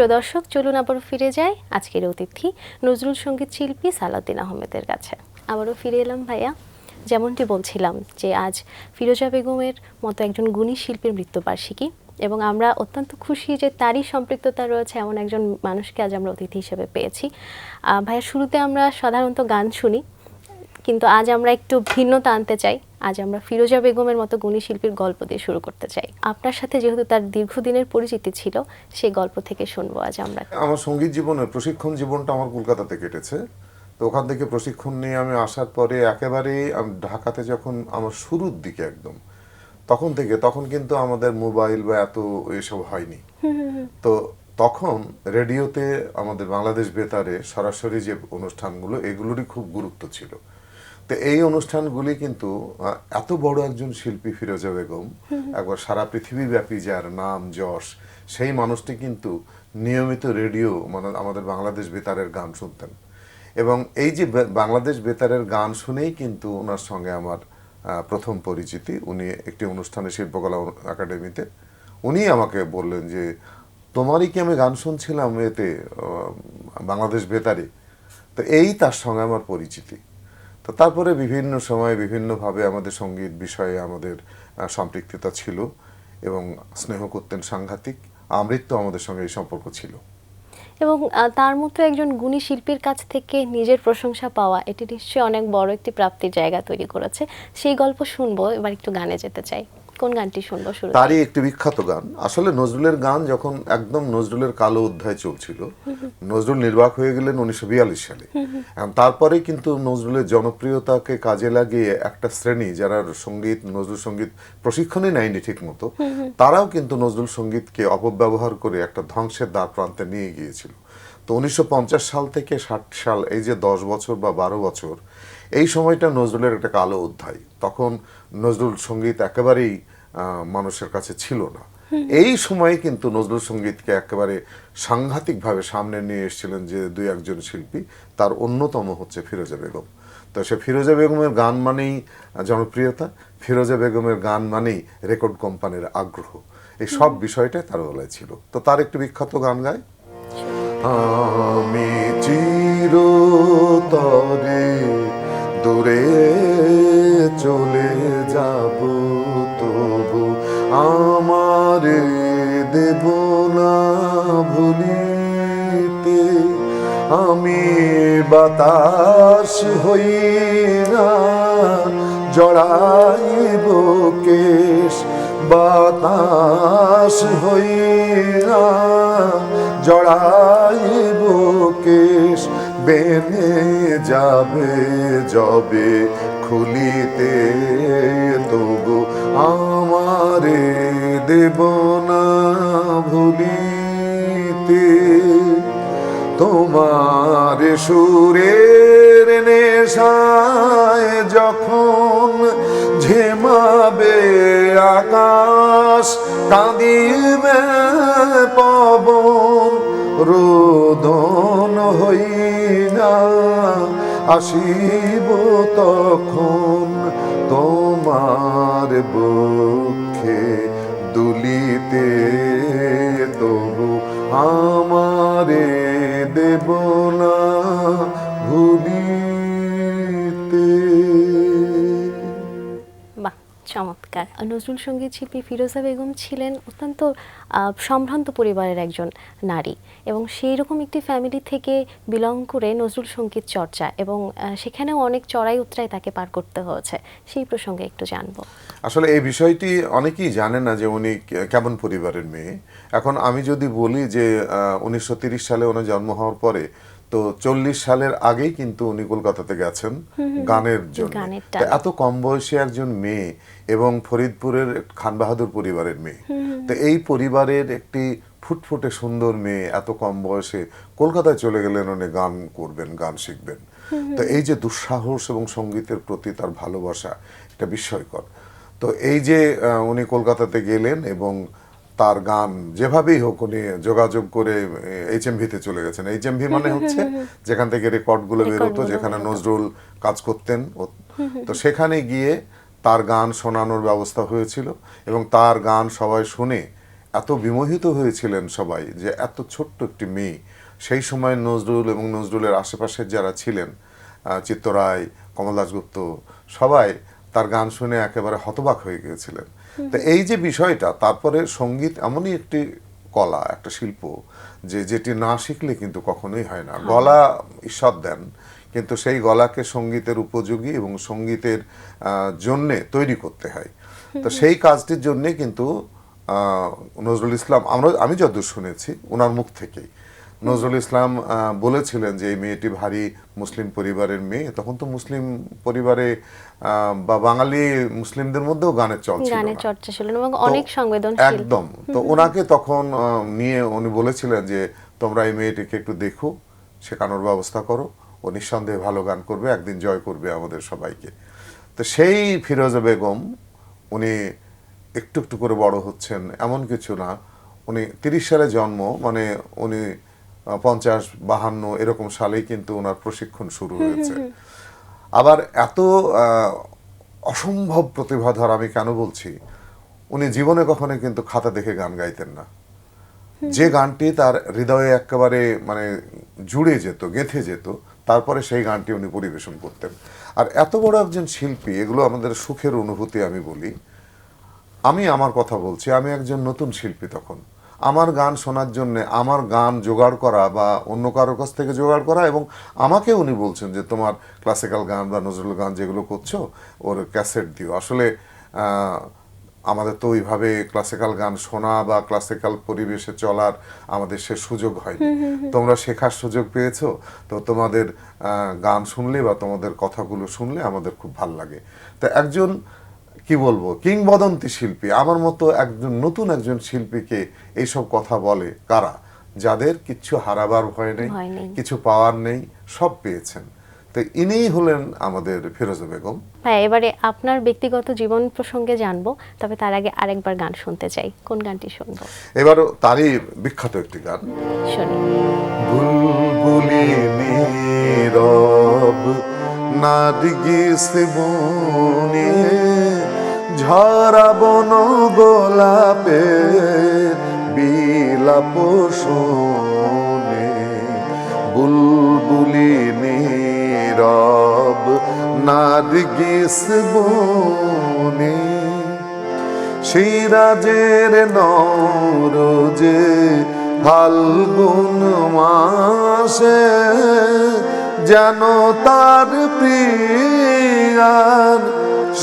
প্রিয় দর্শক, চলুন আবার ফিরে যাই আজকের অতিথি নজরুল সঙ্গীত শিল্পী সালাউদ্দিন আহমেদের কাছে। আবারও ফিরে এলাম ভাইয়া। যেমনটি বলছিলাম যে আজ ফিরোজা বেগমের মতো একজন গুণী শিল্পীর মৃত্যুবার্ষিকী, এবং আমরা অত্যন্ত খুশি যে তারই সম্পৃক্ততা রয়েছে এমন একজন মানুষকে আজ আমরা অতিথি হিসেবে পেয়েছি। ভাইয়া, শুরুতে আমরা সাধারণত গান শুনি, কিন্তু আজ আমরা একটু ভিন্নতা আনতে চাই। আজ আমরা ফিরোজা বেগমের মতো গুণী শিল্পীর গল্প দিয়ে শুরু করতে চাই। আপনার সাথে যেহেতু তার দীর্ঘদিনের পরিচিতি ছিল, সেই গল্প থেকে শুনবো আজ আমরা। আমার সঙ্গীত জীবনের প্রশিক্ষণ জীবনটা আমার কলকাতাতে কেটেছে। তো ওখান থেকে প্রশিক্ষণ নিয়ে আমি আসার পরে একেবারেই ঢাকাতে যখন আমার শুরুর দিকে একদম তখন কিন্তু আমাদের মোবাইল বা এত এসব হয়নি। তো তখন রেডিওতে আমাদের বাংলাদেশ বেতারে সরাসরি যে অনুষ্ঠানগুলো, এগুলোরই খুব গুরুত্ব ছিল। তো এই অনুষ্ঠানগুলি কিন্তু এত বড় একজন শিল্পী ফিরোজা বেগম, একবার সারা পৃথিবীব্যাপী যার নাম যশ, সেই মানুষটি কিন্তু নিয়মিত রেডিও মানে আমাদের বাংলাদেশ বেতারের গান শুনতেন। এবং এই যে বাংলাদেশ বেতারের গান শুনেই কিন্তু ওনার সঙ্গে আমার প্রথম পরিচিতি। উনি একটি অনুষ্ঠানে, শিল্পকলা একাডেমিতে, উনি আমাকে বললেন যে তোমারই কি আমি গান শুনছিলাম এতে বাংলাদেশ বেতারে। তো এই তার সঙ্গে আমার পরিচিতি। তো তারপরে বিভিন্ন সময় বিভিন্নভাবে আমাদের সঙ্গীত বিষয়ে আমাদের সম্পৃক্ততা ছিল এবং স্নেহ করতেন সাংঘাতিক। আমৃত্যু আমাদের সঙ্গে এই সম্পর্ক ছিল। এবং তার মতো একজন গুণী শিল্পীর কাছ থেকে নিজের প্রশংসা পাওয়া, এটি নিশ্চয়ই অনেক বড় একটি প্রাপ্তির জায়গা তৈরি করেছে। সেই গল্প শুনবো। এবার একটু গানে যেতে চাই। কোন গানটি শুনবো শুরু? তারই একটি বিখ্যাত গান। আসলে নজরুলের গান যখন একদম নজরুলের কালো অধ্যায় চলছিল, নজরুল নির্বাক হয়ে গেলেন 1942 সালে। তারপরে কিন্তু নজরুলের জনপ্রিয়তাকে কাজে লাগিয়ে একটা শ্রেণী, যারা নজরুল সঙ্গীত প্রশিক্ষণই নেয়নি ঠিক মতো, তারাও কিন্তু নজরুল সঙ্গীতকে অপব্যবহার করে একটা ধ্বংসের দ্বার প্রান্তে নিয়ে গিয়েছিল। তো 1950 সাল থেকে 60 সাল, এই যে 10 বছর বা 12 বছর, এই সময়টা নজরুলের একটা কালো অধ্যায়। তখন নজরুল সঙ্গীত একেবারেই মানুষের কাছে ছিল না। এই সময়ে কিন্তু নজরুল সঙ্গীতকে একেবারে সাংঘাতিকভাবে সামনে নিয়ে এসেছিলেন যে দুই একজন শিল্পী, তার অন্যতম হচ্ছে ফিরোজা বেগম। তো সে ফিরোজা বেগমের গান মানেই জনপ্রিয়তা, ফিরোজা বেগমের গান মানেই রেকর্ড কোম্পানির আগ্রহ, এই সব বিষয়টাই তার বেলায় ছিল। তো তার একটি বিখ্যাত গান গায়, আমি চিরতরে দূরে চলে যাব, তবু আমারে দেব না ভুলিতে, আমি বাতাস হই না জড়াইব কেশ, বাতাস হই না জড়াইব কেশ, বেনে যাবে যবে খুলিতে, তবু আমারে দেব না ভুলিতে, তোমার সুরের নেশায় যখন ঝেমাবে আকাশ, কাঁদিবে পবন, রোদন হই না আসিব তখন, তোমার বক্ষে দুলিতে, তবু আমারে দেব না ভুলিতে। বাহ, চমৎকার। নজরুল সঙ্গীত শিল্পী ফিরোজা বেগম ছিলেন অত্যন্ত সম্ভ্রান্ত পরিবারের একজন নারী, এবং সেই রকম একটি ফ্যামিলি থেকে বিলং করে নজরুল সঙ্গীত চর্চা, এবং সেখানেও অনেক চড়াই উতরাই তাকে পার করতে হয়েছে। সেই প্রসঙ্গে একটু জানবো। আসলে এই বিষয়টি অনেকেই জানে না যে উনি কেমন পরিবারের মেয়ে। এখন আমি যদি বলি যে 1930 সালে ওনার জন্ম হওয়ার পরে, তো 40 সালের আগেই কিন্তু উনি কলকাতাতে গেছেন গানের জন্য। এত কম বয়সী একজন মেয়ে এবং ফরিদপুরের খান বাহাদুর পরিবারের মেয়ে, তো এই পরিবারের একটি ফুটফুটে সুন্দর মেয়ে এত কম বয়সে কলকাতায় চলে গেলেন উনি গান করবেন, গান শিখবেন। তো এই যে দুঃসাহস এবং সঙ্গীতের প্রতি তার ভালোবাসা, এটা বিস্ময়কর। তো এই যে উনি কলকাতাতে গেলেন এবং তার গান যেভাবেই হোক উনি যোগাযোগ করে HMV-তে চলে গেছেন। HMV মানে হচ্ছে যেখান থেকে রেকর্ডগুলো বেরোতো, যেখানে নজরুল কাজ করতেন। তো সেখানে গিয়ে তার গান শোনানোর ব্যবস্থা হয়েছিল এবং তার গান সবাই শুনে এত বিমোহিত হয়েছিলেন সবাই যে এত ছোট্ট একটি মেয়ে, সেই সময় নজরুল এবং নজরুলের আশেপাশের যারা ছিলেন, চিত্তরায়, কমল দাশগুপ্ত, সবাই তার গান শুনে একেবারে হতবাক হয়ে গিয়েছিলেন। তো এই যে বিষয়টা, তারপরে সঙ্গীত এমনই একটি কলা, একটা শিল্প, যেটি না শিখলে কিন্তু কখনোই হয় না। গলা ঈশ্বর দেন, কিন্তু সেই গলাকে সঙ্গীতের উপযোগী এবং সঙ্গীতের জন্যে তৈরি করতে হয়। তো সেই কাজটির জন্যে কিন্তু নজরুল ইসলাম, আমি যতদূর শুনেছি ওনার মুখ থেকেই, নজরুল ইসলাম বলেছিলেন যে এই মেয়েটি ভারী মুসলিম পরিবারের মেয়ে। তখন তো মুসলিম পরিবারে বা বাঙালি মুসলিমদের মধ্যেও গানের চল ছিল, গানের চর্চা ছিল এবং অনেক সংবেদনশীল একদম। তো ওনাকে তখন নিয়ে উনি বলেছিলেন যে তোমরা এই মেয়েটিকে একটু দেখো, শেখানোর ব্যবস্থা করো, ও নিঃসন্দেহে ভালো গান করবে, একদিন জয় করবে আমাদের সবাইকে। তো সেই ফিরোজা বেগম, উনি একটু একটু করে বড় হচ্ছেন এমন কিছু না। উনি 30 সালে জন্ম, মানে উনি 50-52 এরকম সালেই কিন্তু ওনার প্রশিক্ষণ শুরু হয়েছে। আবার এত অসম্ভব প্রতিভাধর, আমি কেন বলছি, উনি জীবনে কখনো কিন্তু খাতা দেখে গান গাইতেন না। যে গানটি তার হৃদয়ে একেবারে মানে জুড়ে যেত, গেঁথে যেত, তারপরে সেই গানটি উনি পরিবেশন করতেন। আর এত বড় একজন শিল্পী, এগুলো আমাদের সুখের অনুভূতি। আমি বলি, আমি আমার কথা বলছি, আমি একজন নতুন শিল্পী। তখন আমার গান শোনার জন্য আমার গান জোগাড় করা বা অন্য কারোর কাছ থেকে জোগাড় করা, এবং আমাকে উনি বলছেন যে তোমার ক্লাসিক্যাল গান বা নজরুল গান যেগুলো করছো ওর ক্যাসেট দিও। আসলে আমাদের তো ওইভাবে ক্লাসিক্যাল গান শোনা বা ক্লাসিক্যাল পরিবেশে চলার আমাদের সে সুযোগ হয়নি। তোমরা শেখার সুযোগ পেয়েছো, তো তোমাদের গান শুনলে বা তোমাদের কথাগুলো শুনলে আমাদের খুব ভাল লাগে। তো একজন, কি বলবো, কিংবদন্তি শিল্পী, আমার মতো একজন নতুন একজন শিল্পীকে এইসব কথা বলে কারা? যাদের কিচ্ছু হারাবার ভয় নেই, কিছু পাওয়ার নেই, সব পেয়েছেন। তো ইনিই হলেন আমাদের ফিরোজা বেগম। হ্যাঁ, এবারে আপনার ব্যক্তিগত জীবন প্রসঙ্গে জানবো, তবে তার আগে আরেকবার গান শুনতে চাই। কোন গানটি শুনবো? এবারও তারই বিখ্যাত একটি গান, শুনি। বুলবুলি নীরব নার্গিস বনে, ঝরা বন গোলাপের বিলাপ শোনে। বুলবুলি নীরব নার্গিস বনে, সিরাজের নরজে ফাল্গুন মাসে, যেন তার প্রিয়ার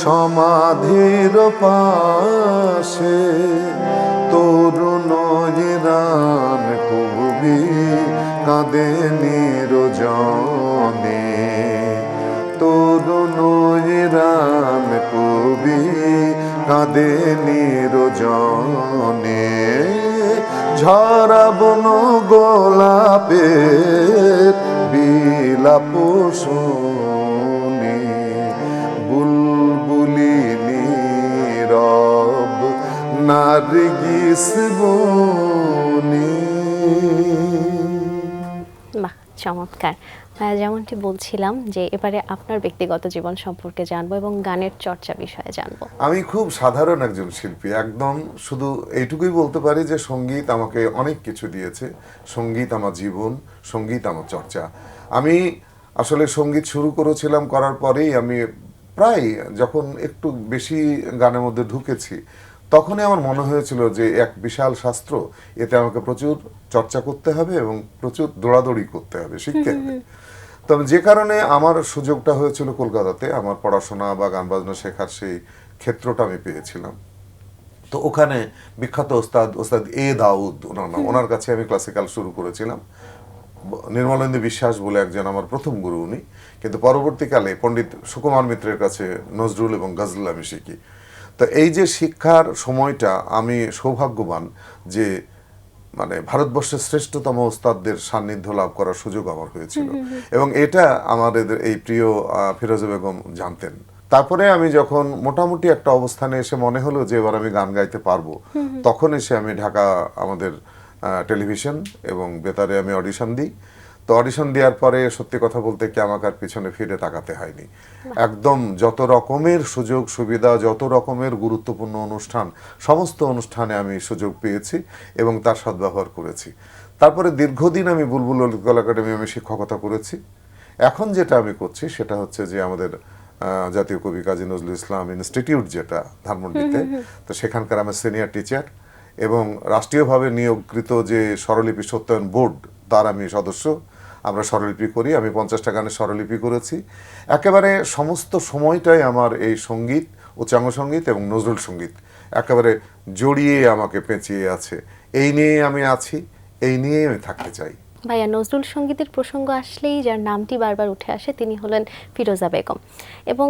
সমাধির পাশে। তরুণ রান কবি কাঁদে নিরজনে, তরুণ রান কবি কাঁদে নিরজনে। ঝরা বন গোলাপের বিলাপ শোনে, বুলবুলি নীরব নার্গিস বনে। বাহ, চমৎকার। যেমনটি বলছিলাম যে এবারে আপনার ব্যক্তিগত জীবন সম্পর্কে জানবো এবং গানের চর্চা বিষয়ে জানবো। আমি খুব সাধারণ একজন শিল্পী, একদম শুধু এইটুকুই বলতে পারি যে সঙ্গীত আমাকে অনেক কিছু দিয়েছে। সঙ্গীত আমার জীবন, সঙ্গীত আমার চর্চা। আমি আসলে সঙ্গীত শুরু করেছিলাম, করার পরেই আমি প্রায় যখন একটু বেশি গানের মধ্যে ঢুকেছি, তখনই আমার মনে হয়েছিল যে এক বিশাল শাস্ত্র, এতে আমাকে প্রচুর চর্চা করতে হবে এবং প্রচুর দৌড়াদৌড়ি করতে হবে, শিখতে হবে। তবে যে কারণে আমার সুযোগটা হয়েছিল কলকাতাতে, আমার পড়াশোনা বা গান বাজনা শেখার সেই ক্ষেত্রটা আমি পেয়েছিলাম। তো ওখানে বিখ্যাত ওস্তাদ এ দাউদ, ওনার নাম, ওনার কাছে আমি ক্লাসিক্যাল শুরু করেছিলাম। নির্মলেন্দু বিশ্বাস বলে একজন আমার প্রথম গুরু উনি, কিন্তু পরবর্তীকালে পণ্ডিত সুকুমার মিত্রের কাছে নজরুল এবং গজল আমি শিখি। তো এই যে শিক্ষার সময়টা, আমি সৌভাগ্যবান যে মানে ভারতবর্ষের শ্রেষ্ঠতম ওস্তাদদের সান্নিধ্য লাভ করার সুযোগ আমার হয়েছিল, এবং এটা আমাদের এই প্রিয় ফিরোজা বেগম জানতেন। তারপরে আমি যখন মোটামুটি একটা অবস্থানে এসে মনে হলো যে এবার আমি গান গাইতে পারবো, তখন এসে আমি ঢাকা আমাদের টেলিভিশন এবং বেতারে আমি অডিশন দিই। তো অডিশন দেওয়ার পরে সত্যি কথা বলতে কি আমাকে আর পিছনে ফিরে তাকাতে হয়নি। একদম যত রকমের সুযোগ সুবিধা, যত রকমের গুরুত্বপূর্ণ অনুষ্ঠান, সমস্ত অনুষ্ঠানে আমি সুযোগ পেয়েছি এবং তার সদ্ব্যবহার করেছি। তারপরে দীর্ঘদিন আমি বুলবুল ললিত কলা একাডেমি আমি শিক্ষকতা করেছি। এখন যেটা আমি করছি সেটা হচ্ছে যে আমাদের জাতীয় কবি কাজী নজরুল ইসলাম ইনস্টিটিউট যেটা ধানমন্ডিতে, তো সেখানকার আমার সিনিয়র টিচার এবং রাষ্ট্রীয়ভাবে নিয়োগকৃত যে স্বরলিপি সত্যায়ন বোর্ড তার আমি সদস্য। আমরা স্বরলিপি করি, আমি 50টা গানের স্বরলিপি করেছি। একেবারে সমস্ত সময়টাই আমার এই সঙ্গীত, উচ্চাঙ্গ সঙ্গীত এবং নজরুল সঙ্গীত একেবারে জড়িয়ে আমাকে পেঁচিয়ে আছে। এই নিয়ে আমি আছি, এই নিয়েই আমি থাকতে চাই। ভাইয়া, নজরুল সঙ্গীতের প্রসঙ্গ আসলেই যার নামটি বারবার উঠে আসে তিনি হলেন ফিরোজা বেগম, এবং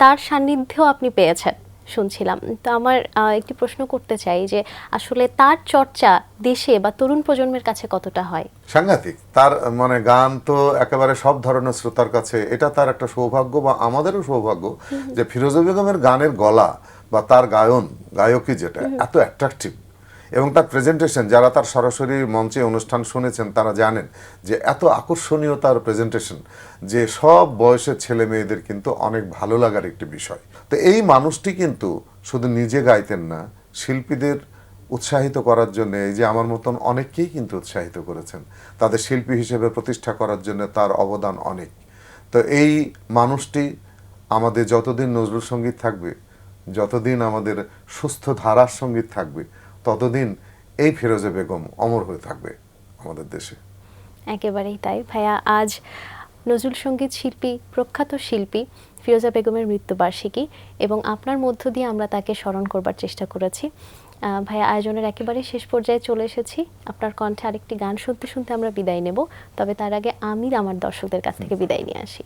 তার সান্নিধ্যেও আপনি পেয়েছেন শুনছিলাম। তো আমার একটি প্রশ্ন করতে চাই যে আসলে তার চর্চা দেশে বা তরুণ প্রজন্মের কাছে কতটা হয়? সাংঘাতিক। তার মানে গান তো একেবারে সব ধরনের শ্রোতার কাছে, এটা তার একটা সৌভাগ্য বা আমাদেরও সৌভাগ্য যে ফিরোজা বেগমের গানের গলা বা তার গায়কী যেটা এত অ্যাট্রাকটিভ, এবং তার প্রেজেন্টেশন, যারা তার সরাসরি মঞ্চে অনুষ্ঠান শুনেছেন তারা জানেন যে এত আকর্ষণীয় তার প্রেজেন্টেশন যে সব বয়সের ছেলে মেয়েদের কিন্তু অনেক ভালো লাগার একটি বিষয়। তো এই মানুষটি কিন্তু শুধু নিজে গাইতেন না, শিল্পীদের উৎসাহিত করার জন্য এই যে আমার মতন অনেককেই কিন্তু উৎসাহিত করেছেন, তাদের শিল্পী হিসেবে প্রতিষ্ঠা করার জন্য তার অবদান অনেক। তো এই মানুষটি আমাদের যতদিন নজরুল সঙ্গীত থাকবে, যতদিন আমাদের সুস্থ ধারার সঙ্গীত থাকবে, ততদিন এই ফিরোজা বেগম অমর হয়ে থাকবে আমাদের দেশে। একেবারেই তাই ভাইয়া। আজ নজরুল সঙ্গীত শিল্পী, প্রখ্যাত শিল্পী ফিরোজা বেগমের মৃত্যুবার্ষিকী, এবং আপনার মধ্য দিয়ে আমরা তাকে স্মরণ করবার চেষ্টা করেছি। ভাইয়া, আয়োজনের একেবারে শেষ পর্যায়ে চলে এসেছি। আপনার কণ্ঠে আরেকটি গান শুনতে শুনতে আমরা বিদায় নেব, তবে তার আগে আমি আমার দর্শকদের কাছ থেকে বিদায় নিয়ে আসি।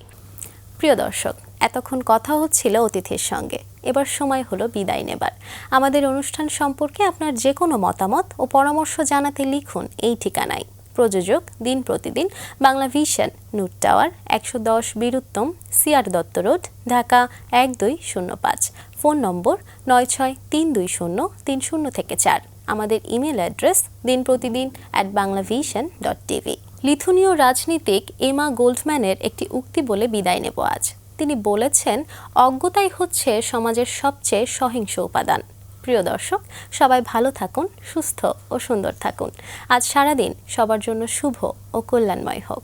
প্রিয় দর্শক, এতক্ষণ কথা হচ্ছিল অতিথির সঙ্গে, এবার সময় হলো বিদায় নেবার। আমাদের অনুষ্ঠান সম্পর্কে আপনার যে কোনো মতামত ও পরামর্শ জানাতে লিখুন এই ঠিকানায়। প্রযোজক দিন প্রতিদিন, বাংলা ভিশন, নুট tower, 110 Bir Uttam, CR Datta road, Dhaka 1205। Phone number 96320303 আমাদের ইমেল অ্যাড্রেস dinprotidin@banglavision.tv। লিথুনীয় রাজনীতিক এমা গোল্ডম্যানের একটি উক্তি বলে বিদায় নেব আজ। তিনি বলেছেন, অজ্ঞতাই হচ্ছে সমাজের সবচেয়ে সহিংস উপাদান। প্রিয় দর্শক, সবাই ভালো থাকুন, সুস্থ ও সুন্দর থাকুন। আজ সারাদিন সবার জন্য শুভ ও কল্যাণময় হোক।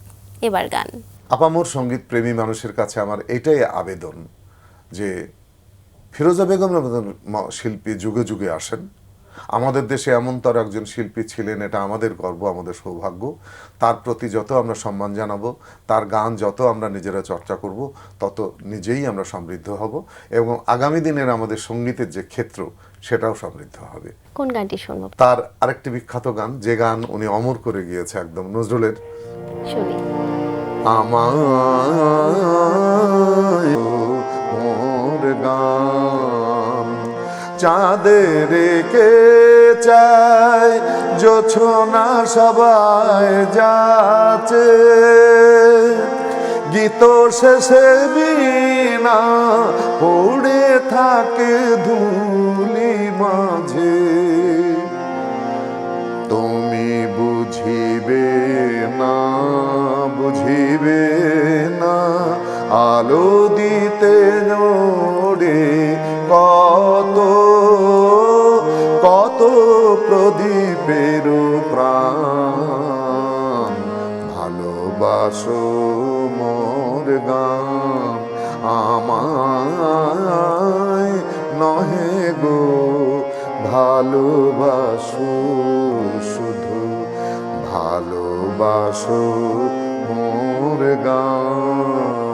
এবার গান। আপামর সঙ্গীত প্রেমী মানুষের কাছে আমার এটাই আবেদন যে ফিরোজা বেগমের মতন শিল্পী যুগে যুগে আসেন। আমাদের দেশে এমন তার একজন শিল্পী ছিলেন, এটা আমাদের গর্ব, আমাদের সৌভাগ্য। তার প্রতি যত আমরা সম্মান জানাবো, তার গান যত আমরা নিজেরা চর্চা করব, তত নিজেই আমরা সমৃদ্ধ হব, এবং আগামী দিনের আমাদের সঙ্গীতের যে ক্ষেত্র সেটাও সমৃদ্ধ হবে। কোন গানটি শুনব? তার আরেকটি বিখ্যাত গান, যে গান উনি অমর করে গিয়েছে একদম, নজরুলের শুনি। আমার গান চাঁদের কে চায়, জোছনা সবাই যাচ্ছে, গীত শেষে বিনা পড়ে থাকে ধুলি মাঝে, তুমি বুঝিবে না, বুঝিবে না, আলো দিতে নড়ে কত কত প্রদীপের প্রাণ, ভালোবাসো মোর গান, আমায় নহে গো ভালোবাসো, শুধু ভালোবাসো মোর গান।